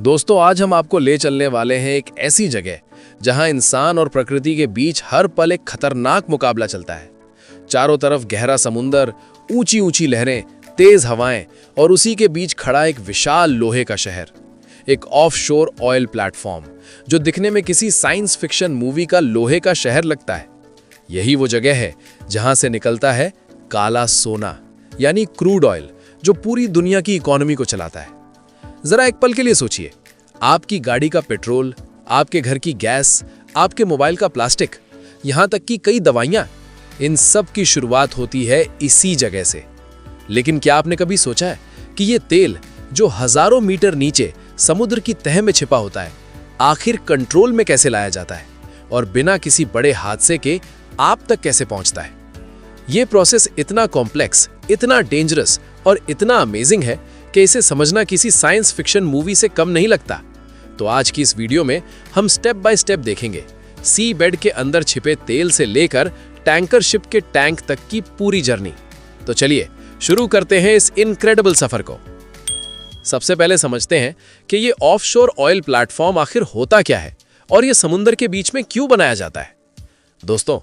दोस्तों, आज हम आपको ले चलने वाले हैं एक ऐसी जगह जहां इंसान और प्रकृति के बीच हर पल एक खतरनाक मुकाबला चलता है। चारों तरफ गहरा समुंदर, ऊंची ऊंची लहरें, तेज हवाएं और उसी के बीच खड़ा एक विशाल लोहे का शहर, एक ऑफशोर ऑयल प्लेटफॉर्म जो दिखने में किसी साइंस फिक्शन मूवी का लोहे का शहर लगता है। यही वो जगह है जहां से निकलता है काला सोना, यानी क्रूड ऑयल, जो पूरी दुनिया की इकोनॉमी को चलाता है। जरा एक पल के लिए सोचिए, आपकी गाड़ी का पेट्रोल, आपके घर की गैस, आपके मोबाइल का प्लास्टिक, यहां तक कि कई दवाइयां, इन सब की शुरुआत होती है इसी जगह से। लेकिन क्या आपने कभी सोचा है कि ये तेल जो हजारों मीटर नीचे समुद्र की तह में छिपा होता है, आखिर कंट्रोल में कैसे लाया जाता है और बिना किसी बड़े हादसे के आप तक कैसे पहुंचता है? ये प्रोसेस इतना कॉम्प्लेक्स, इतना डेंजरस और इतना अमेजिंग है कि इसे समझना किसी साइंस फिक्शन मूवी से कम नहीं लगता। तो आज की इस वीडियो में हम स्टेप बाय स्टेप देखेंगे सी बेड के अंदर छिपे तेल से लेकर टैंकर शिप के टैंक तक की पूरी जर्नी। तो चलिए शुरू करते हैं इस इनक्रेडिबल सफर को। सबसे पहले समझते हैं कि ये ऑफशोर ऑयल प्लेटफॉर्म आखिर होता क्या है और ये समुद्र के बीच में क्यों बनाया जाता है। दोस्तों,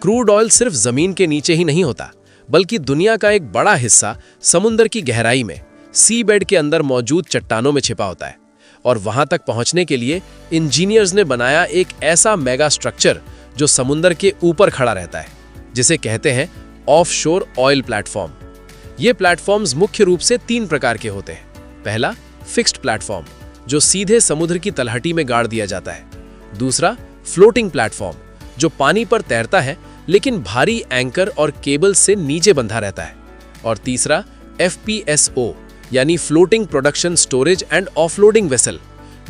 क्रूड ऑयल सिर्फ जमीन के नीचे ही नहीं होता, बल्कि दुनिया का एक बड़ा हिस्सा समुद्र की गहराई में सी बेड के अंदर मौजूद चट्टानों में छिपा होता है। और वहां तक पहुंचने के लिए इंजीनियर्स ने बनाया एक ऐसा मेगा स्ट्रक्चर जो समुद्र के ऊपर खड़ा रहता है, जिसे कहते हैं ऑफशोर ऑयल प्लेटफॉर्म। ये प्लेटफॉर्म्स मुख्य रूप से 3 प्रकार के होते हैं। पहला, फिक्स्ड प्लेटफॉर्म, जो सीधे समुद्र की तलहटी में गाड़ दिया जाता है। दूसरा, फ्लोटिंग प्लेटफॉर्म, जो पानी पर तैरता है लेकिन भारी एंकर और केबल से नीचे बंधा रहता है। और तीसरा, FPSO, यानी floating production storage and offloading vessel,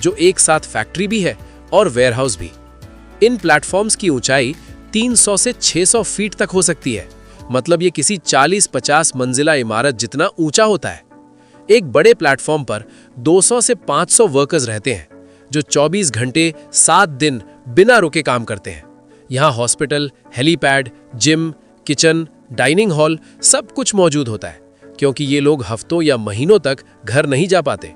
जो एक साथ फैक्ट्री भी है और वेयरहाउस भी। इन प्लेटफॉर्म्स की ऊंचाई 300 से 600 फीट तक हो सकती है, मतलब ये किसी 40-50 मंजिला इमारत जितना ऊंचा होता है। एक बड़े प्लेटफॉर्म पर 200 से 500 वर्कर्स रहते हैं, जो 24 घंटे 7 दिन बिना रुके काम करते हैं। यहाँ hospital, helipad, gym, kitchen, dining hall सब कुछ मौजूद होता है, क्योंकि ये लोग हफ्तों या महीनों तक घर नहीं जा पाते।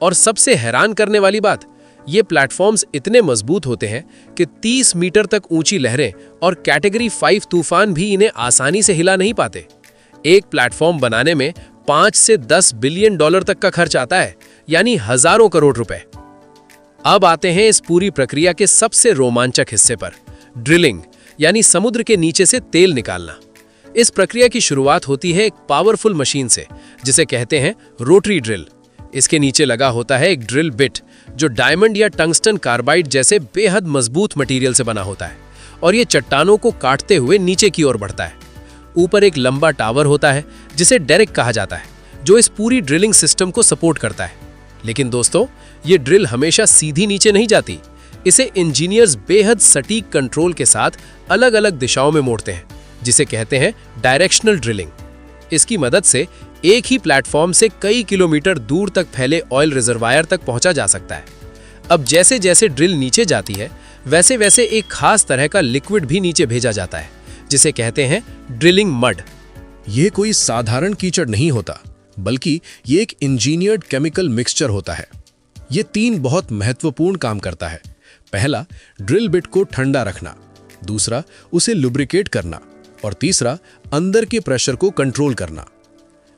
और सबसे हैरान करने वाली बात, ये प्लेटफॉर्म्स इतने मजबूत होते हैं कि 30 मीटर तक ऊंची लहरें और कैटेगरी 5 तूफान भी इन्हें आसानी से हिला नहीं पाते। एक प्लेटफॉर्म बनाने में 5 से 10 बिलियन डॉलर तक का खर्च आता है, यानी हजारों करोड़ रुपए। अब आते हैं इस पूरी प्रक्रिया के सबसे रोमांचक हिस्से पर, ड्रिलिंग, यानी समुद्र के नीचे से तेल निकालना। इस प्रक्रिया की शुरुआत होती है एक पावरफुल मशीन से, जिसे कहते हैं रोटरी ड्रिल। इसके नीचे लगा होता है एक ड्रिल बिट, जो डायमंड या टंगस्टन कार्बाइड जैसे बेहद मजबूत मटेरियल से बना होता है, और ये चट्टानों को काटते हुए नीचे की ओर बढ़ता है। ऊपर एक लंबा टावर होता है, जिसे डेरेक कहा जाता है, जो इस पूरी ड्रिलिंग सिस्टम को सपोर्ट करता है। लेकिन दोस्तों, ये ड्रिल हमेशा सीधी नीचे नहीं जाती। इसे इंजीनियर्स बेहद सटीक कंट्रोल के साथ अलग अलग दिशाओं में मोड़ते हैं, जिसे कहते हैं डायरेक्शनल ड्रिलिंग। इसकी मदद से एक ही प्लेटफॉर्म से कई किलोमीटर दूर तक फैले ऑयल रिजर्वायर तक पहुंचा जा सकता है। अब जैसे जैसे ड्रिल नीचे जाती है, वैसे वैसे एक खास तरह का लिक्विड भी नीचे भेजा जाता है, जिसे कहते हैं ड्रिलिंग मड। ये कोई साधारण कीचड़ नहीं होता, बल्कि ये एक इंजीनियर्ड केमिकल मिक्सचर होता है। ये 3 बहुत महत्वपूर्ण काम करता है। पहला, ड्रिल बिट को ठंडा रखना। दूसरा, उसे लुब्रिकेट करना। और तीसरा, अंदर के प्रेशर को कंट्रोल करना।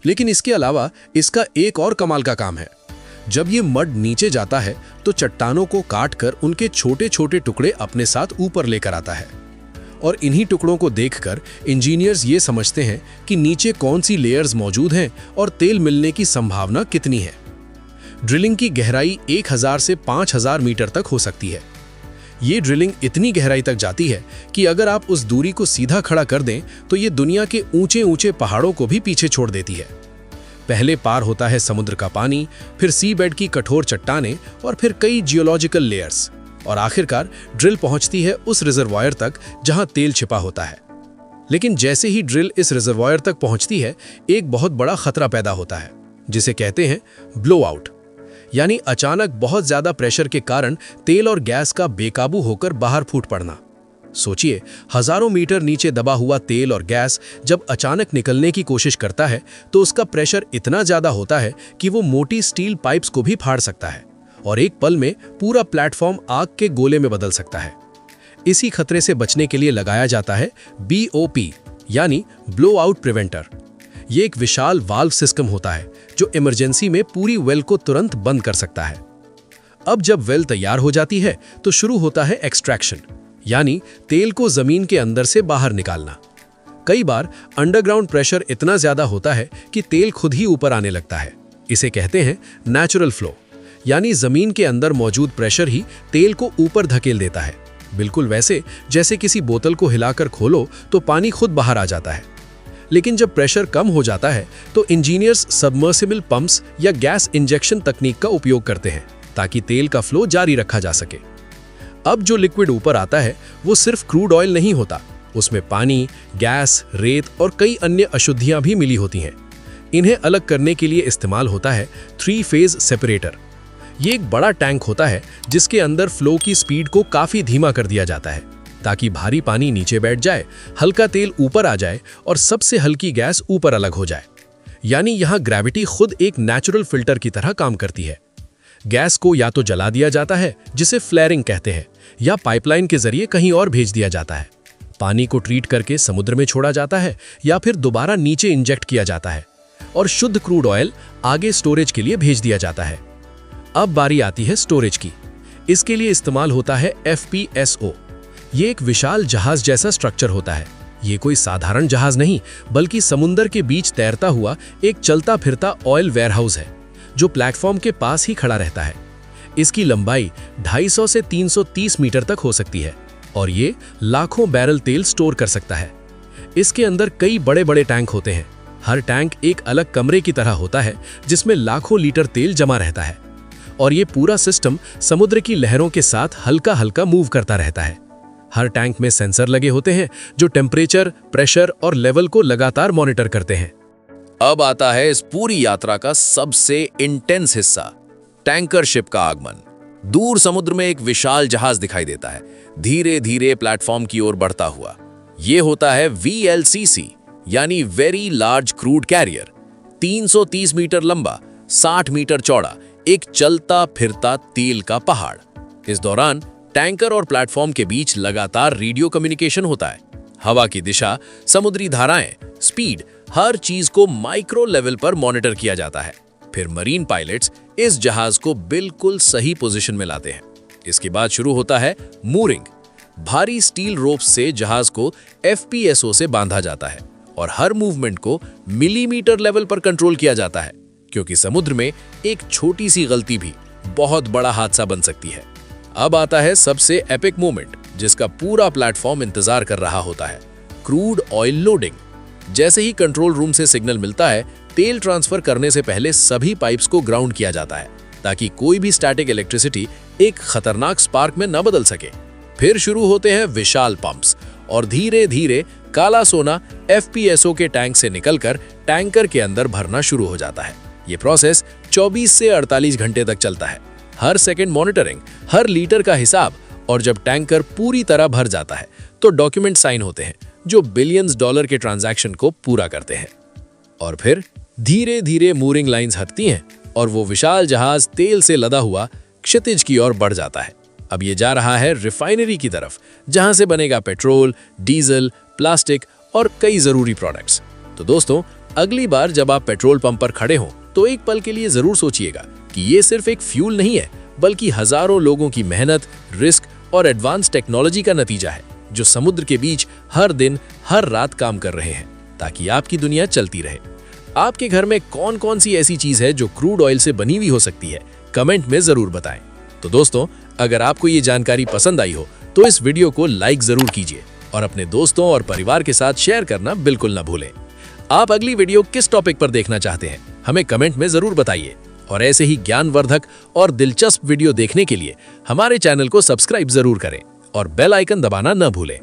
लेकिन इसके अलावा इसका एक और कमाल का काम है। जब ये मड नीचे जाता है तो चट्टानों को काटकर उनके छोटे छोटे टुकड़े अपने साथ ऊपर लेकर आता है। और इन्हीं टुकड़ों को देखकर इंजीनियर्स ये समझते हैं कि नीचे कौन सी लेयर्स मौजूद हैं और तेल मिलने की संभावना कितनी है। ड्रिलिंग की गहराई 1000 से 5000 मीटर तक हो सकती है। ये ड्रिलिंग इतनी गहराई तक जाती है कि अगर आप उस दूरी को सीधा खड़ा कर दें तो ये दुनिया के ऊंचे ऊंचे पहाड़ों को भी पीछे छोड़ देती है। पहले पार होता है समुद्र का पानी, फिर सी बेड की कठोर चट्टानें और फिर कई जियोलॉजिकल लेयर्स, और आखिरकार ड्रिल पहुंचती है उस रिजर्वायर तक जहां तेल छिपा होता है। लेकिन जैसे ही ड्रिल इस रिजर्वायर तक पहुंचती है, एक बहुत बड़ा खतरा पैदा होता है, जिसे कहते हैं ब्लो आउट, यानी अचानक बहुत ज्यादा प्रेशर के कारण तेल और गैस का बेकाबू होकर बाहर फूट पड़ना। सोचिए, हजारों मीटर नीचे दबा हुआ तेल और गैस जब अचानक निकलने की कोशिश करता है तो उसका प्रेशर इतना ज्यादा होता है कि वो मोटी स्टील पाइप्स को भी फाड़ सकता है और एक पल में पूरा प्लेटफॉर्म आग के गोले में बदल सकता है। इसी खतरे से बचने के लिए लगाया जाता है BOP यानी ब्लो आउट प्रिवेंटर। ये एक विशाल वाल्व सिस्टम होता है जो इमरजेंसी में पूरी वेल को तुरंत बंद कर सकता है। अब जब वेल तैयार हो जाती है तो शुरू होता है एक्सट्रैक्शन यानी तेल को जमीन के अंदर से बाहर निकालना। कई बार अंडरग्राउंड प्रेशर इतना ज्यादा होता है कि तेल खुद ही ऊपर आने लगता है। इसे कहते हैं नेचुरल फ्लो, यानी जमीन के अंदर मौजूद प्रेशर ही तेल को ऊपर धकेल देता है। बिल्कुल वैसे जैसे किसी बोतल को हिलाकर खोलो तो पानी खुद बाहर आ जाता है। लेकिन जब प्रेशर कम हो जाता है तो इंजीनियर्स सबमर्सिबल पंप्स या गैस इंजेक्शन तकनीक का उपयोग करते हैं ताकि तेल का फ्लो जारी रखा जा सके। अब जो लिक्विड ऊपर आता है वो सिर्फ क्रूड ऑयल नहीं होता, उसमें पानी, गैस, रेत और कई अन्य अशुद्धियां भी मिली होती हैं। इन्हें अलग करने के लिए इस्तेमाल होता है 3 फेज सेपरेटर। ये एक बड़ा टैंक होता है जिसके अंदर फ्लो की स्पीड को काफी धीमा कर दिया जाता है ताकि भारी पानी नीचे बैठ जाए, हल्का तेल ऊपर आ जाए और सबसे हल्की गैस ऊपर अलग हो जाए। यानी यहाँ ग्रेविटी खुद एक नेचुरल फिल्टर की तरह काम करती है। गैस को या तो जला दिया जाता है जिसे फ्लेयरिंग कहते हैं, या पाइपलाइन के जरिए कहीं और भेज दिया जाता है। पानी को ट्रीट करके समुद्र में छोड़ा जाता है या फिर दोबारा नीचे इंजेक्ट किया जाता है और शुद्ध क्रूड ऑयल आगे स्टोरेज के लिए भेज दिया जाता है। अब बारी आती है स्टोरेज की। इसके लिए इस्तेमाल होता है FPSO। ये एक विशाल जहाज जैसा स्ट्रक्चर होता है। ये कोई साधारण जहाज नहीं बल्कि समुद्र के बीच तैरता हुआ एक चलता फिरता ऑयल वेयरहाउस है जो प्लेटफॉर्म के पास ही खड़ा रहता है। इसकी लंबाई 250 से 330 मीटर तक हो सकती है और ये लाखों बैरल तेल स्टोर कर सकता है। इसके अंदर कई बड़े बड़े टैंक होते हैं। हर टैंक एक अलग कमरे की तरह होता है जिसमें लाखों लीटर तेल जमा रहता है और ये पूरा सिस्टम समुद्र की लहरों के साथ हल्का हल्का मूव करता रहता है। हर टैंक में सेंसर लगे होते हैं जो टेम्परेचर, प्रेशर और लेवल को लगातार मॉनिटर करते हैं। अब आता है इस पूरी यात्रा का सबसे इंटेंस हिस्सा, टैंकर शिप का आगमन। दूर समुद्र में एक विशाल जहाज दिखाई देता है, धीरे धीरे प्लेटफॉर्म की ओर बढ़ता हुआ। ये होता है VLCC यानी very large crude carrier. 330 metre लंबा, 60 मीटर चौड़ा, एक चलता फिरता तेल का पहाड़। इस दौरान टैंकर और प्लेटफॉर्म के बीच लगातार रेडियो कम्युनिकेशन होता है। हवा की दिशा, समुद्री धाराएं, स्पीड, हर चीज को माइक्रो लेवल पर मॉनिटर किया जाता है। फिर मरीन पायलट्स इस जहाज को बिल्कुल सही पोजीशन में लाते हैं। इसके बाद शुरू होता है मूरिंग। भारी स्टील रोप्स से जहाज को FPSO से बांधा जाता है और हर मूवमेंट को मिलीमीटर लेवल पर कंट्रोल किया जाता है, क्योंकि समुद्र में एक छोटी सी गलती भी बहुत बड़ा हादसा बन सकती है। अब आता है सबसे एपिक मोमेंट जिसका पूरा प्लेटफॉर्म इंतजार कर रहा होता है, क्रूड ऑयल लोडिंग। जैसे ही कंट्रोल रूम से सिग्नल मिलता है, तेल ट्रांसफर करने से पहले सभी पाइप्स को ग्राउंड किया जाता है ताकि कोई भी स्टैटिक इलेक्ट्रिसिटी एक खतरनाक स्पार्क में न बदल सके। फिर शुरू होते हैं विशाल पंप्स और धीरे धीरे काला सोना FPSO के टैंक से निकलकर टैंकर के अंदर भरना शुरू हो जाता है। ये प्रोसेस 24 से 48 घंटे तक चलता है। हर सेकंड मॉनिटरिंग, हर लीटर का हिसाब, और जब टैंकर पूरी तरह भर जाता है तो डॉक्यूमेंट साइन होते हैं जो बिलियंस डॉलर के ट्रांजैक्शन को पूरा करते हैं। और फिर धीरे धीरे मूरिंग लाइंस हटती हैं और वो विशाल जहाज तेल से लदा हुआ क्षितिज की ओर बढ़ जाता है। अब ये जा रहा है रिफाइनरी की तरफ, जहां से बनेगा पेट्रोल, डीजल, प्लास्टिक और कई जरूरी प्रोडक्ट्स। तो दोस्तों, अगली बार जब आप पेट्रोल पंप पर खड़े हों तो एक पल के लिए जरूर सोचिएगा कि ये सिर्फ एक फ्यूल नहीं है, बल्कि हजारों लोगों की मेहनत, रिस्क और एडवांस टेक्नोलॉजी का नतीजा है, जो समुद्र के बीच हर दिन हर रात काम कर रहे हैं ताकि आपकी दुनिया चलती रहे। आपके घर में कौन कौन सी ऐसी चीज है जो क्रूड ऑयल से बनी हुई हो सकती है, कमेंट में जरूर बताएं। तो दोस्तों, अगर आपको ये जानकारी पसंद आई हो तो इस वीडियो को लाइक जरूर कीजिए और अपने दोस्तों और परिवार के साथ शेयर करना बिल्कुल ना भूलें। आप अगली वीडियो किस टॉपिक पर देखना चाहते हैं, हमें कमेंट में जरूर बताइए। और ऐसे ही ज्ञानवर्धक और दिलचस्प वीडियो देखने के लिए हमारे चैनल को सब्सक्राइब जरूर करें और बेल आइकन दबाना न भूलें।